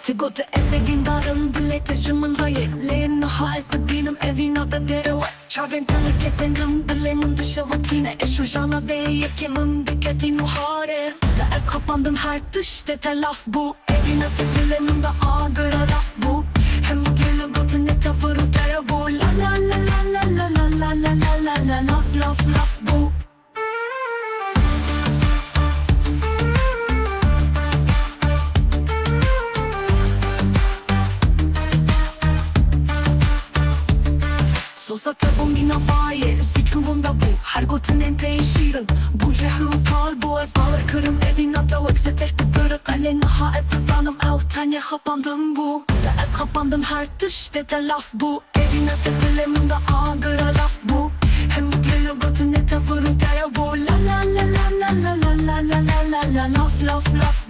Ty gå til evin diletacımın hayı Leğen haizde benim evin adı dere Çaventalı kesendim dilemin dışı vatine Eşu jana ve yekimin diketi nuhare Da ez kapandım her düşte telaf bu Evin adı dilemin de ağıra laf bu Hem gülü gotu ne tavırı dere bu La la la la la la la la la la la laf laf laf bu Sosa tabungina baye, suçuvunda bu Her gotun enteşirin Bu cehru tal bu ez bağır kırım Evin ata vekse tehti kırık Alena ha ez de zanım ev tane kapandım bu Da ez kapandım her düşte telaf bu Evin ata dilemin de ağıra laf bu Hem gülü gotun ne tavırı dere bu La la la la la la la la la la la laf laf laf